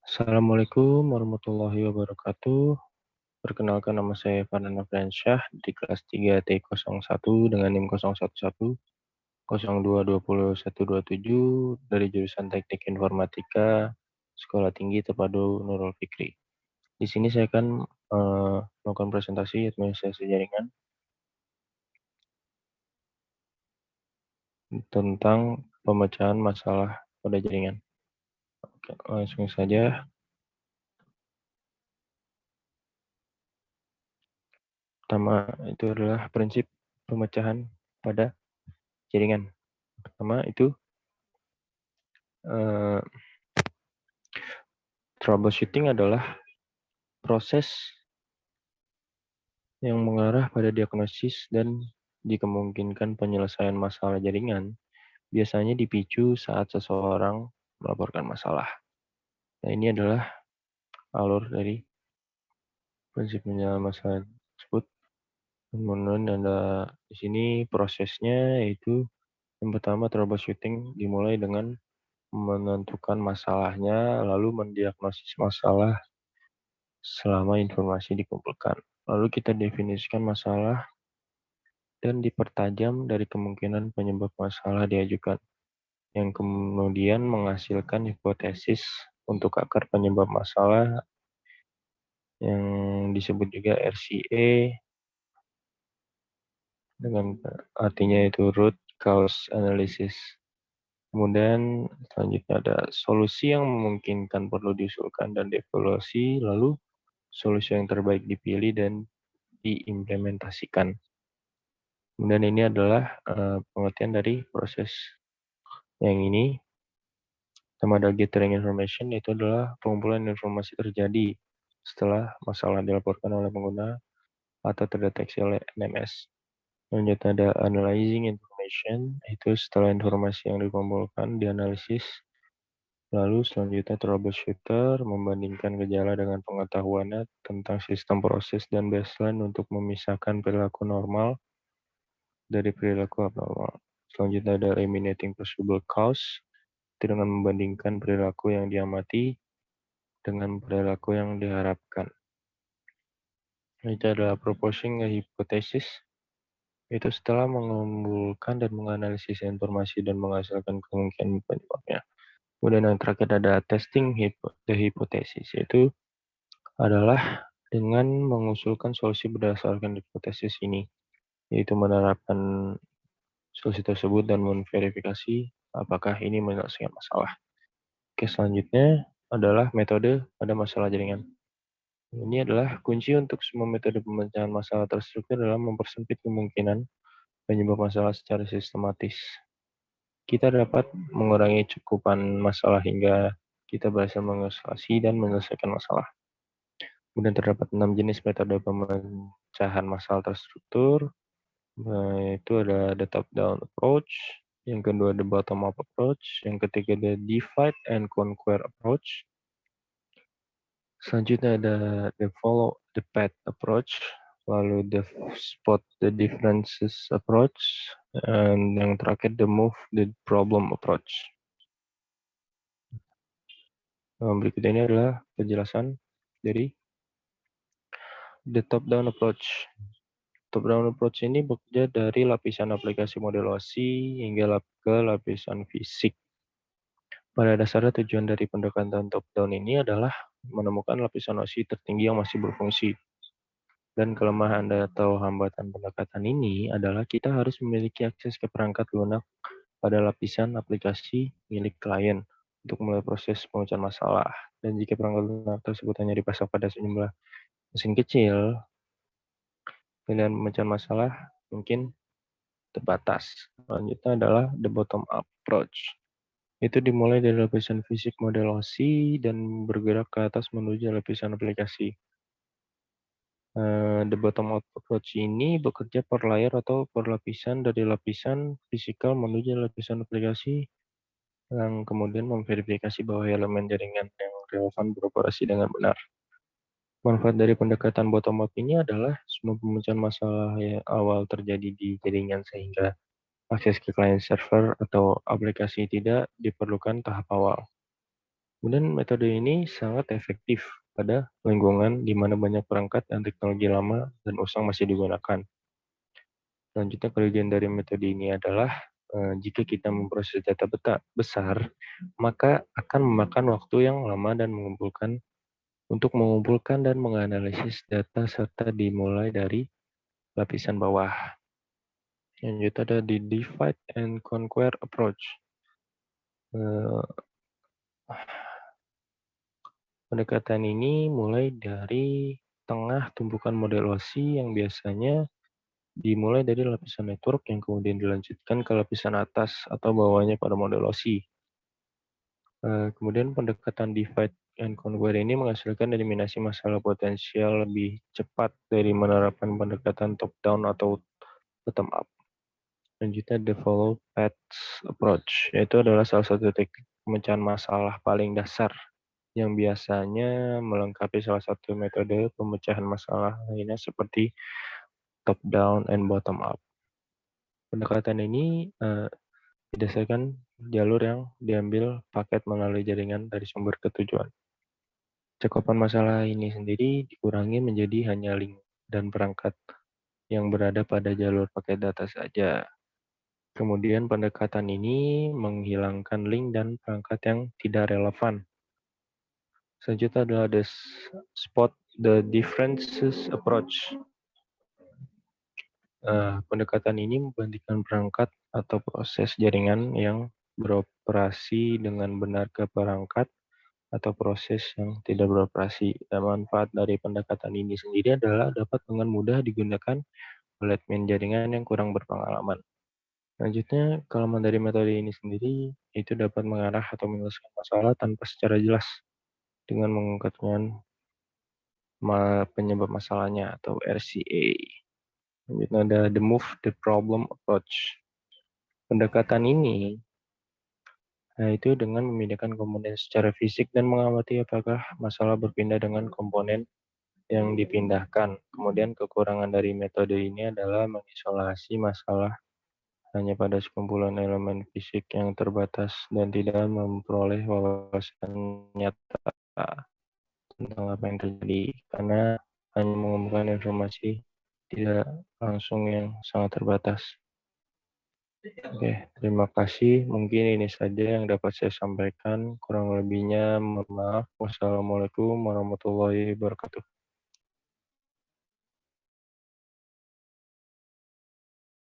Assalamualaikum warahmatullahi wabarakatuh. Perkenalkan, nama saya Farhan Nofriansyah di kelas 3 T01 dengan NIM 011 0220 dari jurusan Teknik Informatika Sekolah Tinggi Terpadu Nurul Fikri. Di sini saya akan melakukan presentasi administrasi jaringan tentang pemecahan masalah pada jaringan. Oke, langsung saja. Pertama itu adalah prinsip pemecahan pada jaringan. Pertama itu troubleshooting adalah proses yang mengarah pada diagnosis dan dikemungkinkan penyelesaian masalah jaringan biasanya dipicu saat seseorang melaporkan masalah. Nah, ini adalah alur dari prinsip penyelesaian masalah tersebut. Kemudian ada di sini prosesnya, yaitu yang pertama troubleshooting dimulai dengan menentukan masalahnya, lalu mendiagnosis masalah selama informasi dikumpulkan. Lalu kita definisikan masalah dan dipertajam dari kemungkinan penyebab masalah diajukan, yang kemudian menghasilkan hipotesis untuk akar penyebab masalah yang disebut juga RCA, dengan artinya itu root cause analysis. Kemudian selanjutnya ada solusi yang memungkinkan perlu diusulkan dan dievaluasi, lalu solusi yang terbaik dipilih dan diimplementasikan. Kemudian ini adalah pengertian dari proses yang ini. Pertama ada gathering information, itu adalah pengumpulan informasi terjadi setelah masalah dilaporkan oleh pengguna atau terdeteksi oleh NMS. Selanjutnya ada analyzing information, itu setelah informasi yang dikumpulkan dianalisis. Lalu selanjutnya troubleshooter membandingkan gejala dengan pengetahuannya tentang sistem proses dan baseline untuk memisahkan perilaku normal dari perilaku abnormal. Selanjutnya ada eliminating possible cause, itu dengan membandingkan perilaku yang diamati dengan perilaku yang diharapkan. Itu adalah proposing a hypothesis, itu setelah mengumpulkan dan menganalisis informasi dan menghasilkan kemungkinan penyebabnya. Kemudian yang terakhir ada testing the hypothesis, yaitu adalah dengan mengusulkan solusi berdasarkan hipotesis ini, yaitu menerapkan solusi tersebut dan memverifikasi apakah ini menyelesaikan masalah. Oke, selanjutnya adalah metode pada masalah jaringan. Ini adalah kunci untuk semua metode pemecahan masalah terstruktur dalam mempersempit kemungkinan penyebab masalah secara sistematis. Kita dapat mengurangi cakupan masalah hingga kita berhasil mengisolasi dan menyelesaikan masalah. Kemudian terdapat 6 jenis metode pemecahan masalah terstruktur. Itu ada the top-down approach, yang kedua the bottom-up approach, yang ketiga the divide and conquer approach. Selanjutnya ada the follow the path approach, lalu the spot the differences approach, dan yang terakhir the move the problem approach. Berikut ini adalah penjelasan dari the top-down approach. Top-down approach ini bekerja dari lapisan aplikasi model OSI hingga ke lapisan fisik. Pada dasarnya tujuan dari pendekatan top-down ini adalah menemukan lapisan OSI tertinggi yang masih berfungsi. Dan kelemahan atau hambatan pendekatan ini adalah kita harus memiliki akses ke perangkat lunak pada lapisan aplikasi milik klien untuk mulai proses pemecahan masalah. Dan jika perangkat lunak tersebut hanya dipasang pada sejumlah mesin kecil, pilihan pemecahan masalah mungkin terbatas. Selanjutnya adalah the bottom up approach. Itu dimulai dari lapisan fisik model OSI dan bergerak ke atas menuju lapisan aplikasi. The bottom up approach ini bekerja per layer atau per lapisan dari lapisan fisikal menuju lapisan aplikasi, yang kemudian memverifikasi bahwa elemen jaringan yang relevan beroperasi dengan benar. Manfaat dari pendekatan bottom up ini adalah semua pemecahan masalah yang awal terjadi di jaringan sehingga akses ke client server atau aplikasi tidak diperlukan tahap awal. Kemudian metode ini sangat efektif pada lingkungan di mana banyak perangkat dan teknologi lama dan usang masih digunakan. Selanjutnya kelebihan dari metode ini adalah jika kita memproses data besar, maka akan memakan waktu yang lama dan mengumpulkan dan menganalisis data serta dimulai dari lapisan bawah. Selanjutnya ada di divide and conquer approach. Eh, Pendekatan ini mulai dari tengah tumpukan model OSI yang biasanya dimulai dari lapisan network yang kemudian dilanjutkan ke lapisan atas atau bawahnya pada model OSI. Kemudian pendekatan divide and conquer ini menghasilkan eliminasi masalah potensial lebih cepat dari menerapkan pendekatan top down atau bottom up. Selanjutnya develop paths approach, yaitu adalah salah satu teknik pemecahan masalah paling dasar yang biasanya melengkapi salah satu metode pemecahan masalah lainnya seperti top down and bottom up. Pendekatan ini berdasarkan jalur yang diambil paket melalui jaringan dari sumber ke tujuan. Cakupan masalah ini sendiri dikurangi menjadi hanya link dan perangkat yang berada pada jalur paket data saja. Kemudian pendekatan ini menghilangkan link dan perangkat yang tidak relevan. Selanjutnya adalah the spot the differences approach. Pendekatan ini membandingkan perangkat atau proses jaringan yang beroperasi dengan benar ke perangkat atau proses yang tidak beroperasi. Dan manfaat dari pendekatan ini sendiri adalah dapat dengan mudah digunakan oleh admin jaringan yang kurang berpengalaman. Selanjutnya, kelemahan dari metode ini sendiri itu dapat mengarah atau menyelesaikan masalah tanpa secara jelas dengan mengungkapkan penyebab masalahnya atau RCA. Selanjutnya ada the move the problem approach. Pendekatan ini yaitu dengan memindahkan komponen secara fisik dan mengamati apakah masalah berpindah dengan komponen yang dipindahkan. Kemudian kekurangan dari metode ini adalah mengisolasi masalah hanya pada sekumpulan elemen fisik yang terbatas dan tidak memperoleh wawasan nyata tentang apa yang terjadi karena hanya mengumpulkan informasi tidak langsung yang sangat terbatas. Oke, terima kasih. Mungkin ini saja yang dapat saya sampaikan. Kurang lebihnya, mohon maaf. Wassalamualaikum warahmatullahi wabarakatuh.